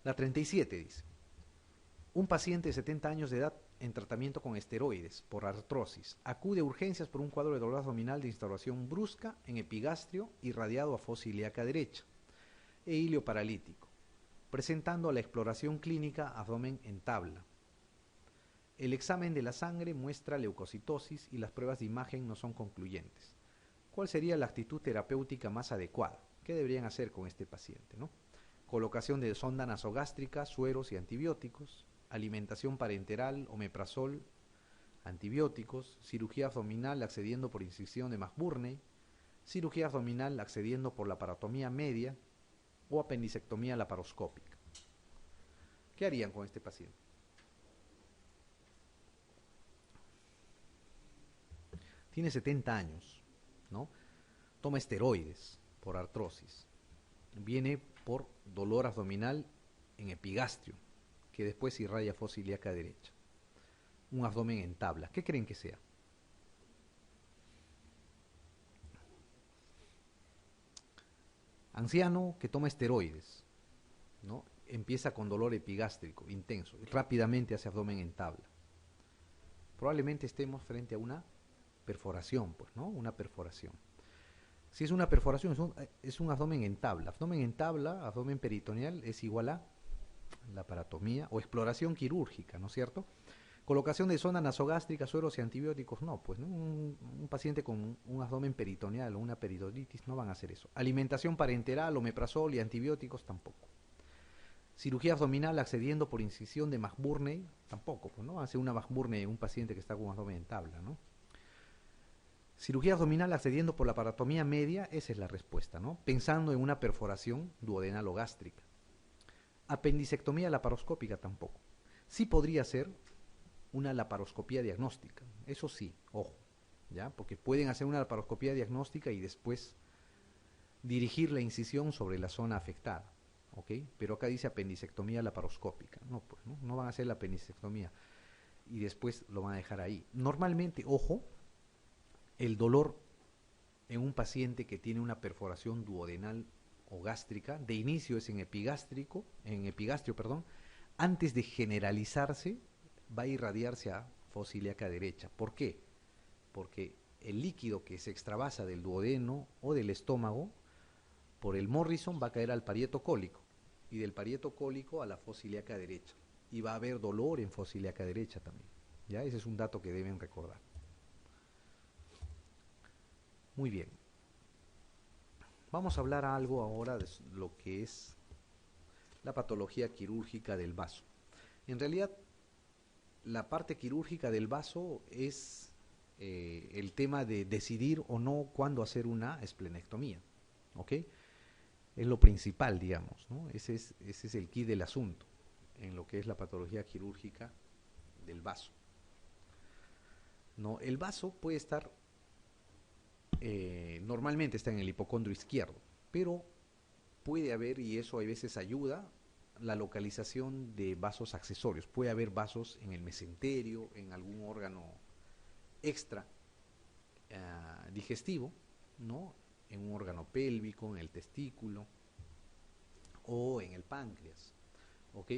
La 37 dice, un paciente de 70 años de edad en tratamiento con esteroides por artrosis acude a urgencias por un cuadro de dolor abdominal de instauración brusca en epigastrio irradiado a fosa ilíaca derecha e hilio paralítico, presentando a la exploración clínica abdomen en tabla. El examen de la sangre muestra leucocitosis y las pruebas de imagen no son concluyentes. ¿Cuál sería la actitud terapéutica más adecuada? ¿Qué deberían hacer con este paciente, no? Colocación de sonda nasogástrica, sueros y antibióticos, alimentación parenteral, omeprazol, antibióticos, cirugía abdominal accediendo por incisión de McBurney, cirugía abdominal accediendo por laparotomía media o apendicectomía laparoscópica. ¿Qué harían con este paciente? Tiene 70 años, ¿no? Toma esteroides por artrosis. Viene por dolor abdominal en epigastrio, que después irradia fosa ilíaca derecha. Un abdomen en tabla. ¿Qué creen que sea? Anciano que toma esteroides, ¿no? Empieza con dolor epigástrico intenso y rápidamente hace abdomen en tabla. Probablemente estemos frente a una perforación, pues, ¿no? Una perforación. Si es una perforación, es un abdomen en tabla. Abdomen en tabla, abdomen peritoneal, es igual a laparotomía o exploración quirúrgica, ¿no es cierto? Colocación de sonda nasogástrica, sueros y antibióticos, no, pues, ¿no? Un paciente con un abdomen peritoneal o una peritonitis no van a hacer eso. Alimentación parenteral, omeprazol y antibióticos, tampoco. Cirugía abdominal accediendo por incisión de McBurney, tampoco, pues, ¿no? Hace una McBurney en un paciente que está con un abdomen en tabla, ¿no? Cirugía abdominal accediendo por la laparotomía media, esa es la respuesta, ¿no? Pensando en una perforación duodenal o gástrica. Apendicectomía laparoscópica tampoco. Sí podría ser una laparoscopía diagnóstica, eso sí, ojo, ¿ya? Porque pueden hacer una laparoscopía diagnóstica y después dirigir la incisión sobre la zona afectada, ¿ok? Pero acá dice apendicectomía laparoscópica, no, pues, no van a hacer la apendicectomía y después lo van a dejar ahí. Normalmente, ojo, el dolor en un paciente que tiene una perforación duodenal o gástrica, de inicio es en epigastrio, perdón, antes de generalizarse va a irradiarse a fosa ilíaca derecha. ¿Por qué? Porque el líquido que se extravasa del duodeno o del estómago por el Morrison va a caer al parieto cólico y del parieto cólico a la fosa ilíaca derecha y va a haber dolor en fosa ilíaca derecha también. ¿Ya? Ese es un dato que deben recordar. Muy bien. Vamos a hablar algo ahora de lo que es la patología quirúrgica del vaso. En realidad, la parte quirúrgica del vaso es el tema de decidir o no cuándo hacer una esplenectomía, ¿ok? Es lo principal, digamos, ¿no? Ese es el quid del asunto en lo que es la patología quirúrgica del vaso. ¿No? El vaso puede estar, normalmente está en el hipocondrio izquierdo, pero puede haber, y eso a veces ayuda, la localización de vasos accesorios. Puede haber vasos en el mesenterio, en algún órgano extra digestivo, ¿no? En un órgano pélvico, en el testículo o en el páncreas, ¿ok?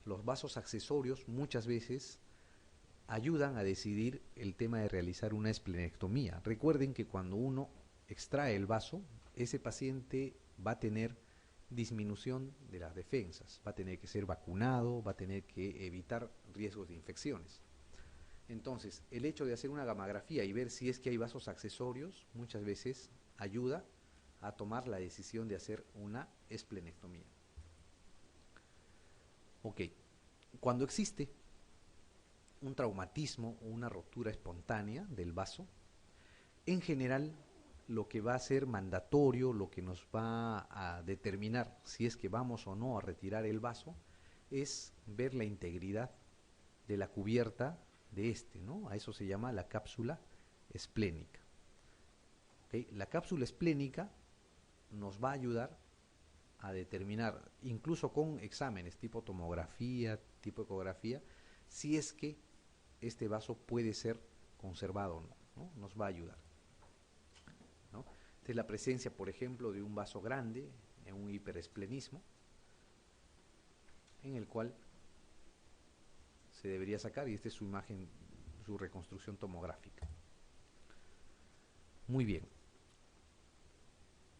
Los vasos accesorios muchas veces ayudan a decidir el tema de realizar una esplenectomía. Recuerden que cuando uno extrae el vaso, ese paciente va a tener disminución de las defensas, va a tener que ser vacunado, va a tener que evitar riesgos de infecciones. Entonces, el hecho de hacer una gamografía y ver si es que hay vasos accesorios, muchas veces ayuda a tomar la decisión de hacer una esplenectomía. Ok, cuando existe un traumatismo o una rotura espontánea del vaso, en general lo que va a ser mandatorio, lo que nos va a determinar si es que vamos o no a retirar el vaso, es ver la integridad de la cubierta de este, ¿no? A eso se llama la cápsula esplénica. ¿Okay? La cápsula esplénica nos va a ayudar a determinar, incluso con exámenes tipo tomografía, tipo ecografía, si es que este vaso puede ser conservado o no, ¿no? Nos va a ayudar, ¿no? Esta es la presencia, por ejemplo, de un vaso grande en un hiperesplenismo, en el cual se debería sacar, y esta es su imagen, su reconstrucción tomográfica. Muy bien.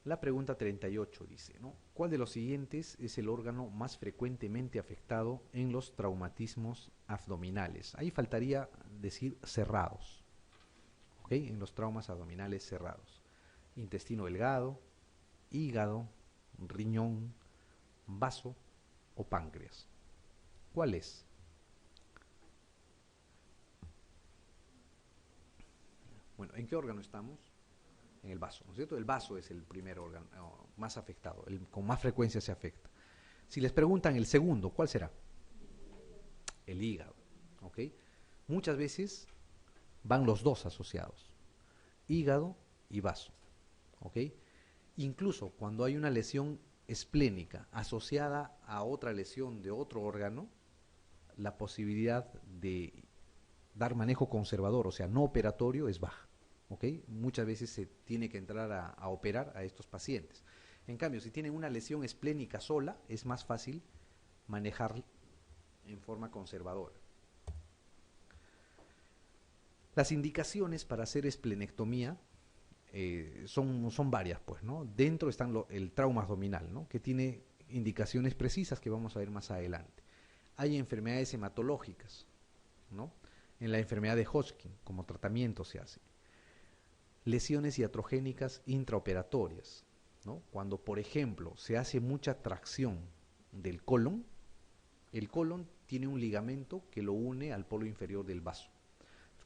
La pregunta 38 dice, ¿no? ¿Cuál de los siguientes es el órgano más frecuentemente afectado en los traumatismos abdominales? Ahí faltaría decir cerrados, ¿ok? En los traumas abdominales cerrados. Intestino delgado, hígado, riñón, vaso o páncreas. ¿Cuál es? Bueno, ¿en qué órgano estamos? En el vaso, ¿no es cierto? El vaso es el primer órgano más afectado, el con más frecuencia se afecta. Si les preguntan el segundo, ¿cuál será? El hígado, ¿ok? Muchas veces van los dos asociados, hígado y vaso, ¿ok? Incluso cuando hay una lesión esplénica asociada a otra lesión de otro órgano, la posibilidad de dar manejo conservador, o sea, no operatorio, es baja. ¿Okay? Muchas veces se tiene que entrar a operar a estos pacientes. En cambio, si tienen una lesión esplénica sola, es más fácil manejar en forma conservadora. Las indicaciones para hacer esplenectomía son varias, pues, ¿no? Dentro están el trauma abdominal, ¿no? Que tiene indicaciones precisas que vamos a ver más adelante. Hay enfermedades hematológicas, ¿no? En la enfermedad de Hodgkin, como tratamiento se hace. Lesiones iatrogénicas intraoperatorias, ¿no? Cuando, por ejemplo, se hace mucha tracción del colon, el colon tiene un ligamento que lo une al polo inferior del vaso.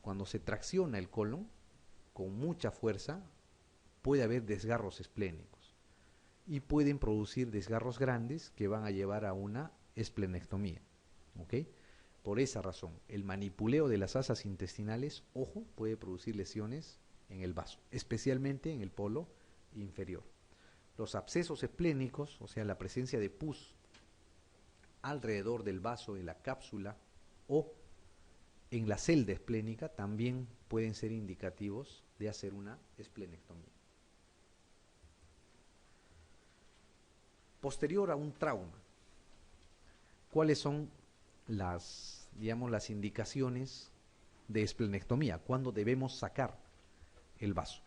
Cuando se tracciona el colon con mucha fuerza, puede haber desgarros esplénicos y pueden producir desgarros grandes que van a llevar a una esplenectomía, ¿ok? Por esa razón, el manipuleo de las asas intestinales, ojo, puede producir lesiones en el vaso, especialmente en el polo inferior. Los abscesos esplénicos, o sea, la presencia de pus alrededor del vaso, de la cápsula o en la celda esplénica, también pueden ser indicativos de hacer una esplenectomía. Posterior a un trauma, ¿cuáles son las indicaciones de esplenectomía? ¿Cuándo debemos sacar el vaso?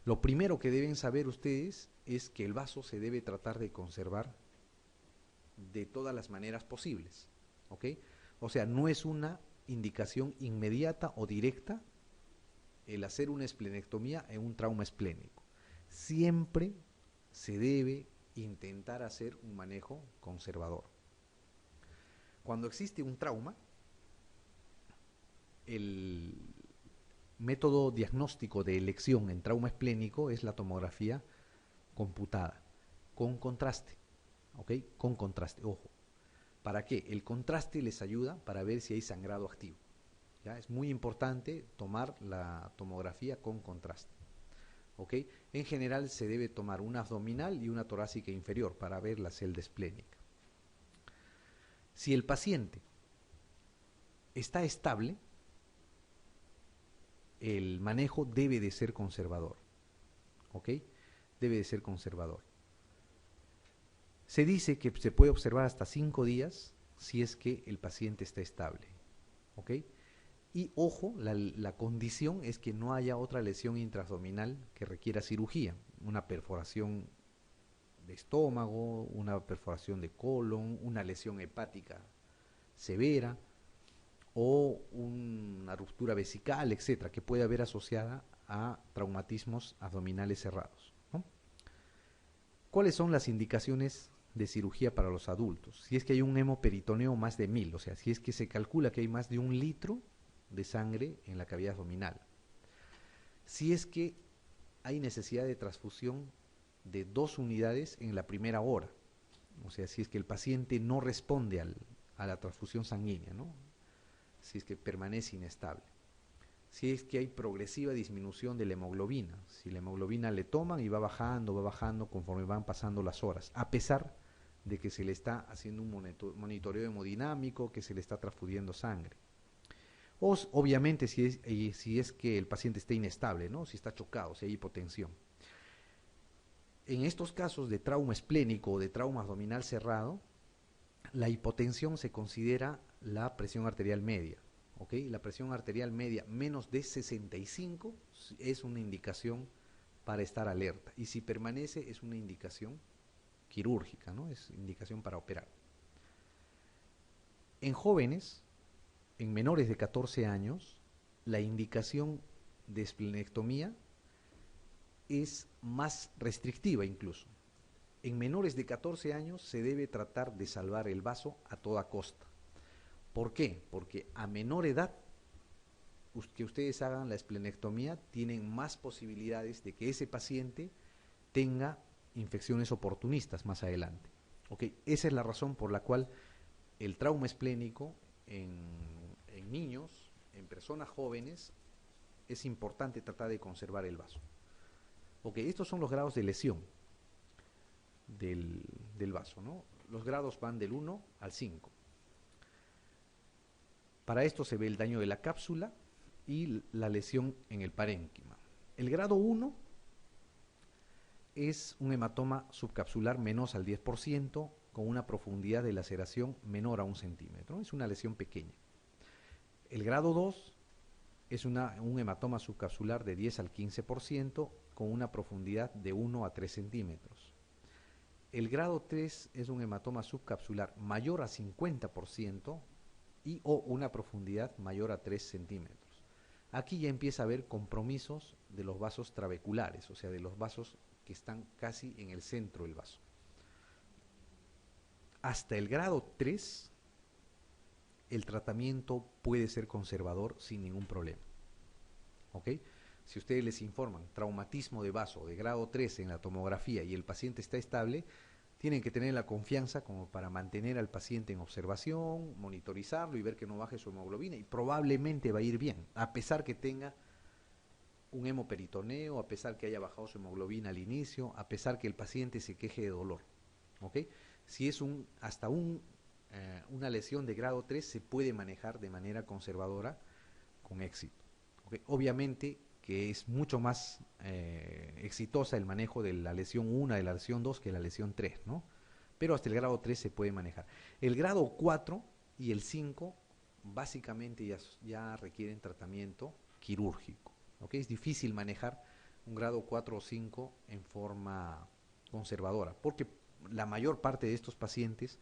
Lo primero que deben saber ustedes es que el vaso se debe tratar de conservar de todas las maneras posibles, ¿ok? O sea, no es una indicación inmediata o directa el hacer una esplenectomía en un trauma esplénico. Siempre se debe intentar hacer un manejo conservador. Cuando existe un trauma, el método diagnóstico de elección en trauma esplénico es la tomografía computada, con contraste, ¿ok? Con contraste, ojo. ¿Para qué? El contraste les ayuda para ver si hay sangrado activo. ¿Ya? Es muy importante tomar la tomografía con contraste, ¿ok? En general se debe tomar una abdominal y una torácica inferior para ver la celda esplénica. Si el paciente está estable, el manejo debe de ser conservador, ¿ok? Debe de ser conservador. Se dice que se puede observar hasta 5 días si es que el paciente está estable, ¿ok? Y ojo, la condición es que no haya otra lesión intraabdominal que requiera cirugía, una perforación de estómago, una perforación de colon, una lesión hepática severa o una ruptura vesical, etcétera, que puede haber asociada a traumatismos abdominales cerrados, ¿no? ¿Cuáles son las indicaciones de cirugía para los adultos? Si es que hay un hemoperitoneo más de 1000, o sea, si es que se calcula que hay más de 1 litro de sangre en la cavidad abdominal. Si es que hay necesidad de transfusión de 2 unidades en la primera hora, o sea, si es que el paciente no responde a la transfusión sanguínea, ¿no? Si es que permanece inestable. Si es que hay progresiva disminución de la hemoglobina, si la hemoglobina le toman y va bajando conforme van pasando las horas, a pesar de que se le está haciendo un monitoreo hemodinámico, que se le está transfundiendo sangre. O obviamente si es que el paciente está inestable, ¿no? Si está chocado, si hay hipotensión. En estos casos de trauma esplénico o de trauma abdominal cerrado, La hipotensión se considera la presión arterial media. ¿Ok? La presión arterial media menos de 65 es una indicación para estar alerta. Y si permanece es una indicación quirúrgica, ¿no? Es indicación para operar. En jóvenes, en menores de 14 años, la indicación de esplenectomía es más restrictiva incluso. En menores de 14 años se debe tratar de salvar el vaso a toda costa. ¿Por qué? Porque a menor edad que ustedes hagan la esplenectomía, tienen más posibilidades de que ese paciente tenga infecciones oportunistas más adelante. ¿Okay? Esa es la razón por la cual el trauma esplénico en niños, en personas jóvenes, es importante tratar de conservar el vaso. Okay, estos son los grados de lesión del vaso, ¿no? Los grados van del 1 al 5. Para esto se ve el daño de la cápsula y la lesión en el parénquima. El grado 1 es un hematoma subcapsular menor al 10% con una profundidad de laceración menor a 1 centímetro. Es una lesión pequeña. El grado 2 es un hematoma subcapsular de 10 al 15% con una profundidad de 1 a 3 centímetros. El grado 3 es un hematoma subcapsular mayor a 50% y o una profundidad mayor a 3 centímetros. Aquí ya empieza a haber compromisos de los vasos trabeculares, o sea, de los vasos que están casi en el centro del vaso. Hasta el grado 3, el tratamiento puede ser conservador sin ningún problema. ¿Ok? Si ustedes les informan traumatismo de vaso de grado 3 en la tomografía y el paciente está estable, tienen que tener la confianza como para mantener al paciente en observación, monitorizarlo y ver que no baje su hemoglobina, y probablemente va a ir bien, a pesar que tenga un hemoperitoneo, a pesar que haya bajado su hemoglobina al inicio, a pesar que el paciente se queje de dolor. ¿Ok? Si es hasta una lesión de grado 3, se puede manejar de manera conservadora con éxito. ¿Ok? Obviamente que es mucho más exitosa el manejo de la lesión 1, de la lesión 2 que la lesión 3, ¿no? Pero hasta el grado 3 se puede manejar. El grado 4 y el 5 básicamente ya requieren tratamiento quirúrgico. ¿Okay? Es difícil manejar un grado 4 o 5 en forma conservadora, porque la mayor parte de estos pacientes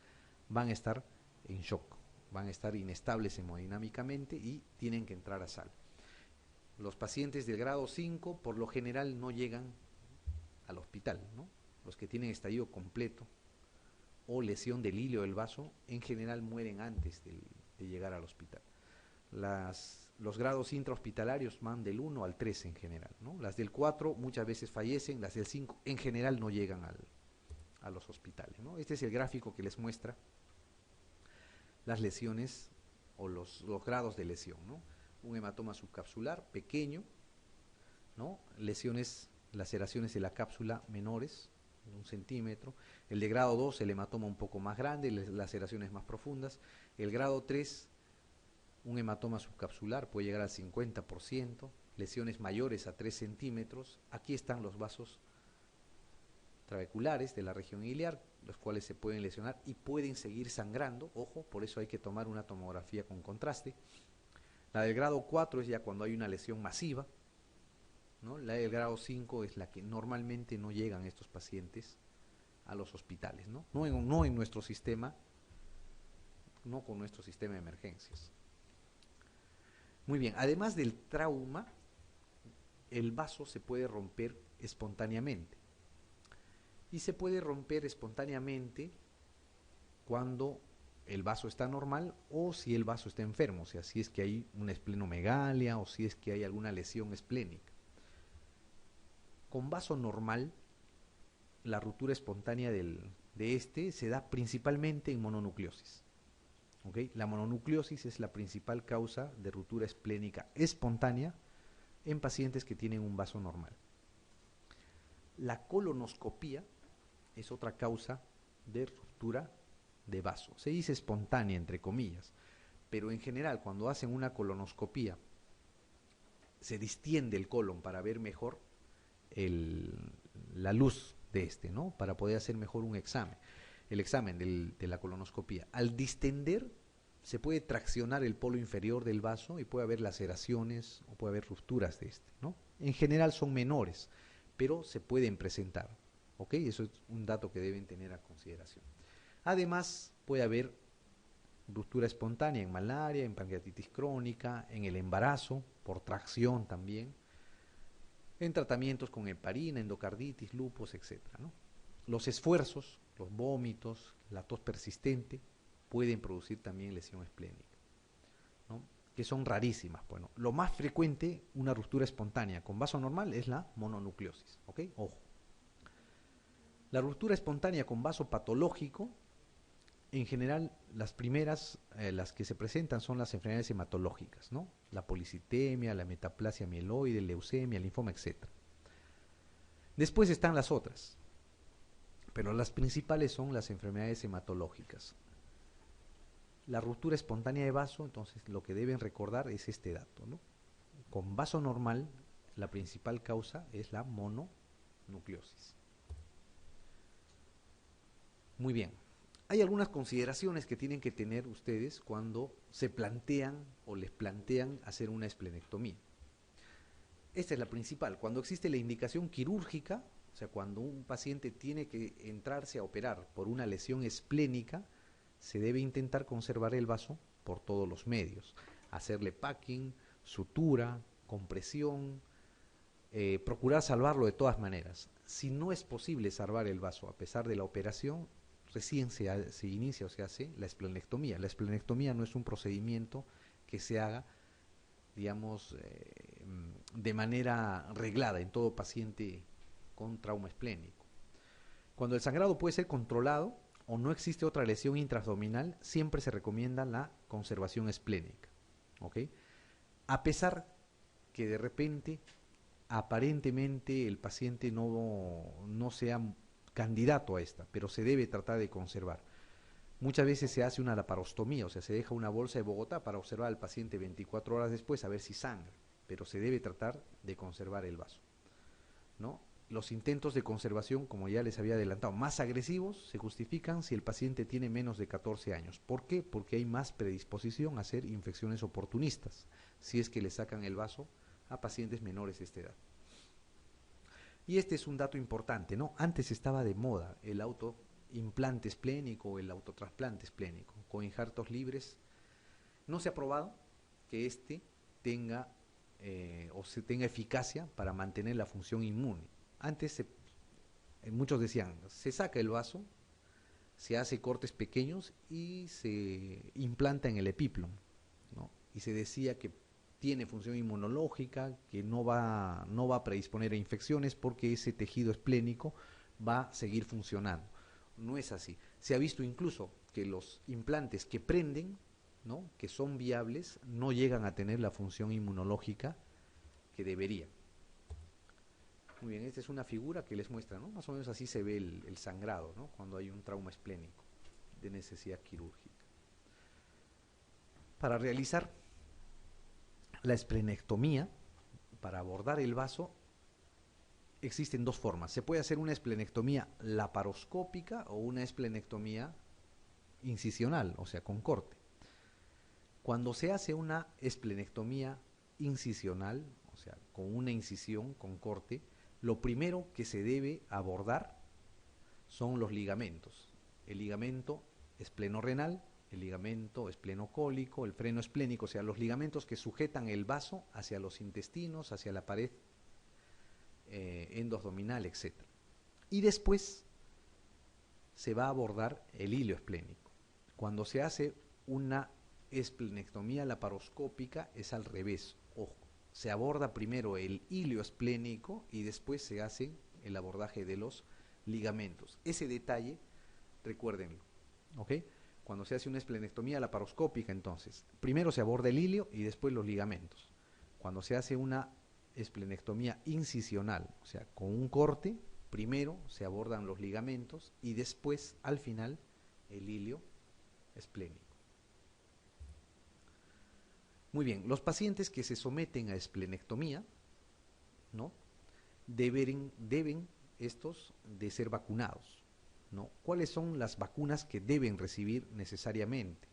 van a estar en shock, van a estar inestables hemodinámicamente y tienen que entrar a sal. Los pacientes del grado 5 por lo general no llegan al hospital, ¿no? Los que tienen estallido completo o lesión del hilio del vaso en general mueren antes de llegar al hospital. Los grados intrahospitalarios van del 1 al 3 en general, ¿no? Las del 4 muchas veces fallecen, las del 5 en general no llegan a los hospitales, ¿no? Este es el gráfico que les muestra las lesiones o los grados de lesión, ¿no? Un hematoma subcapsular pequeño, ¿no? Lesiones, laceraciones de la cápsula menores, 1 centímetro. El de grado 2, el hematoma un poco más grande, laceraciones más profundas. El grado 3, un hematoma subcapsular puede llegar al 50%, lesiones mayores a 3 centímetros. Aquí están los vasos trabeculares de la región iliar, los cuales se pueden lesionar y pueden seguir sangrando. Ojo, por eso hay que tomar una tomografía con contraste. La del grado 4 es ya cuando hay una lesión masiva, ¿no? La del grado 5 es la que normalmente no llegan estos pacientes a los hospitales, ¿no? No en nuestro sistema, no con nuestro sistema de emergencias. Muy bien, además del trauma, el vaso se puede romper espontáneamente. Y se puede romper espontáneamente cuando el vaso está normal o si el vaso está enfermo, o sea, si es que hay una esplenomegalia o si es que hay alguna lesión esplénica. Con vaso normal, la ruptura espontánea de este se da principalmente en mononucleosis. ¿Okay? La mononucleosis es la principal causa de ruptura esplénica espontánea en pacientes que tienen un vaso normal. La colonoscopía es otra causa de ruptura de vaso. Se dice espontánea, entre comillas, pero en general cuando hacen una colonoscopía se distiende el colon para ver mejor la luz de este, ¿no? Para poder hacer mejor un examen. el examen de la colonoscopía. Al distender, se puede traccionar el polo inferior del vaso y puede haber laceraciones o puede haber rupturas de este, ¿no? En general son menores, pero se pueden presentar, ¿ok? Eso es un dato que deben tener a consideración. Además, puede haber ruptura espontánea en malaria, en pancreatitis crónica, en el embarazo, por tracción también, en tratamientos con heparina, endocarditis, lupus, etc., ¿no? Los esfuerzos, los vómitos, la tos persistente, pueden producir también lesión esplénica, ¿no? Que son rarísimas. Bueno, lo más frecuente, una ruptura espontánea con vaso normal, es la mononucleosis, ¿ok? Ojo. La ruptura espontánea con vaso patológico, en general, las primeras, las que se presentan son las enfermedades hematológicas, ¿no? La policitemia, la metaplasia mieloide, leucemia, linfoma, etc. Después están las otras, pero las principales son las enfermedades hematológicas. La ruptura espontánea de vaso, entonces lo que deben recordar es este dato, ¿no? Con vaso normal, la principal causa es la mononucleosis. Muy bien. Hay algunas consideraciones que tienen que tener ustedes cuando se plantean o les plantean hacer una esplenectomía. Esta es la principal. Cuando existe la indicación quirúrgica, o sea, cuando un paciente tiene que entrarse a operar por una lesión esplénica, se debe intentar conservar el vaso por todos los medios. Hacerle packing, sutura, compresión, procurar salvarlo de todas maneras. Si no es posible salvar el vaso a pesar de la operación, recién se inicia o se hace la esplenectomía. La esplenectomía no es un procedimiento que se haga, digamos, de manera reglada en todo paciente con trauma esplénico. Cuando el sangrado puede ser controlado o no existe otra lesión intraabdominal, siempre se recomienda la conservación esplénica, ¿ok? A pesar que de repente, aparentemente, el paciente no sea candidato a esta, pero se debe tratar de conservar. Muchas veces se hace una laparostomía, o sea, se deja una bolsa de Bogotá para observar al paciente 24 horas después a ver si sangra, pero se debe tratar de conservar el vaso, ¿no? Los intentos de conservación, como ya les había adelantado, más agresivos se justifican si el paciente tiene menos de 14 años. ¿Por qué? Porque hay más predisposición a hacer infecciones oportunistas, si es que le sacan el vaso a pacientes menores de esta edad. Y este es un dato importante, ¿no? Antes estaba de moda el autoimplante esplénico o el autotrasplante esplénico. Con injertos libres no se ha probado que este tenga o se tenga eficacia para mantener la función inmune. Antes muchos decían, se saca el vaso, se hace cortes pequeños y se implanta en el epíplomo, ¿no? Y se decía que tiene función inmunológica, que no va a predisponer a infecciones porque ese tejido esplénico va a seguir funcionando. No es así. Se ha visto incluso que los implantes que prenden, ¿no?, que son viables, no llegan a tener la función inmunológica que deberían. Muy bien, esta es una figura que les muestra, ¿no? Más o menos así se ve el sangrado, ¿no?, cuando hay un trauma esplénico de necesidad quirúrgica. Para realizar la esplenectomía, para abordar el vaso, existen dos formas. Se puede hacer una esplenectomía laparoscópica o una esplenectomía incisional, o sea, con corte. Cuando se hace una esplenectomía incisional, o sea, con una incisión, con corte, lo primero que se debe abordar son los ligamentos. El ligamento esplenorrenal, el ligamento esplenocólico, el freno esplénico, o sea, los ligamentos que sujetan el vaso hacia los intestinos, hacia la pared endoabdominal, etc. Y después se va a abordar el hilio esplénico. Cuando se hace una esplenectomía laparoscópica es al revés, ojo, se aborda primero el hilio esplénico y después se hace el abordaje de los ligamentos. Ese detalle, recuérdenlo, ¿ok? Cuando se hace una esplenectomía laparoscópica, entonces, primero se aborda el hilio y después los ligamentos. Cuando se hace una esplenectomía incisional, o sea, con un corte, primero se abordan los ligamentos y después, al final, el hilio esplénico. Muy bien, los pacientes que se someten a esplenectomía, ¿no?, deben estos de ser vacunados, ¿no? ¿Cuáles son las vacunas que deben recibir necesariamente?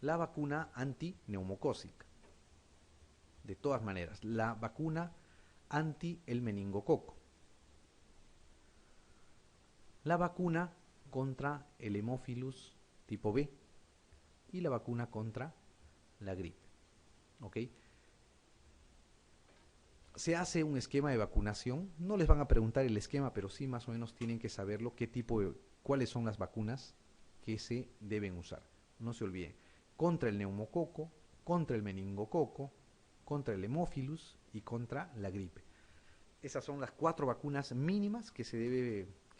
La vacuna antineumocócica, de todas maneras, la vacuna anti el meningococo, la vacuna contra el hemófilus tipo B y la vacuna contra la gripe. ¿Ok? Se hace un esquema de vacunación, no les van a preguntar el esquema, pero sí más o menos tienen que saberlo, cuáles son las vacunas que se deben usar. No se olviden, contra el neumococo, contra el meningococo, contra el hemófilus y contra la gripe. Esas son las 4 vacunas mínimas que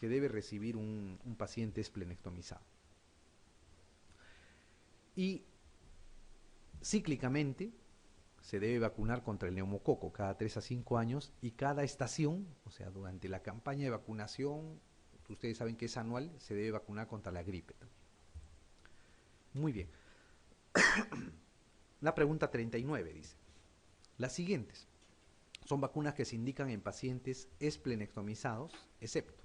debe recibir un paciente esplenectomizado. Y cíclicamente se debe vacunar contra el neumococo cada 3 a 5 años y cada estación, o sea, durante la campaña de vacunación, ustedes saben que es anual, se debe vacunar contra la gripe también. Muy bien. La pregunta 39 dice, las siguientes son vacunas que se indican en pacientes esplenectomizados, excepto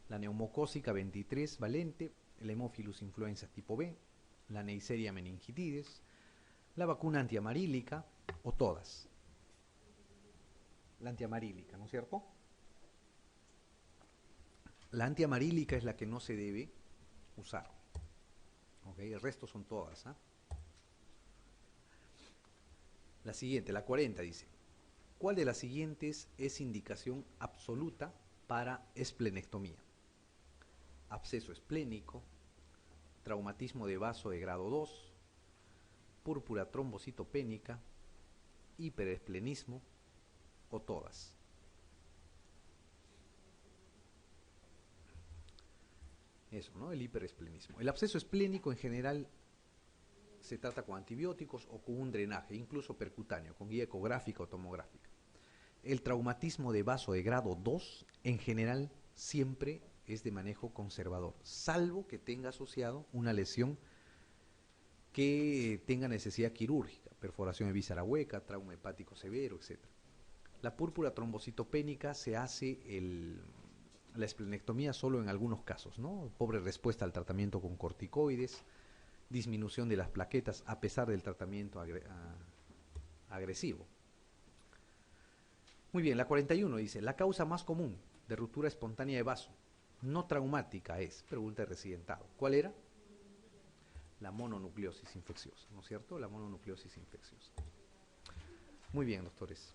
la neumocócica 23 valente, el hemófilus influenza tipo B, la Neisseria meningitidis, la vacuna antiamarílica o todas. La antiamarílica, ¿no es cierto? La antiamarílica es la que no se debe usar. ¿Okay? El resto son todas. ¿Eh? La siguiente, la 40, dice, ¿cuál de las siguientes es indicación absoluta para esplenectomía? Absceso esplénico, traumatismo de vaso de grado 2, púrpura trombocitopénica, hiperesplenismo o todas. Eso, ¿no? El hiperesplenismo. El absceso esplénico en general se trata con antibióticos o con un drenaje, incluso percutáneo, con guía ecográfica o tomográfica. El traumatismo de vaso de grado 2 en general siempre es de manejo conservador, salvo que tenga asociado una lesión que tenga necesidad quirúrgica, perforación de víscera hueca, trauma hepático severo, etc. La púrpura trombocitopénica se hace la esplenectomía solo en algunos casos, ¿no? Pobre respuesta al tratamiento con corticoides, disminución de las plaquetas a pesar del tratamiento agresivo. Muy bien, la 41 dice, la causa más común de ruptura espontánea de vaso no traumática es, pregunta de residentado, ¿cuál era? La mononucleosis infecciosa, ¿no es cierto? La mononucleosis infecciosa. Muy bien, doctores.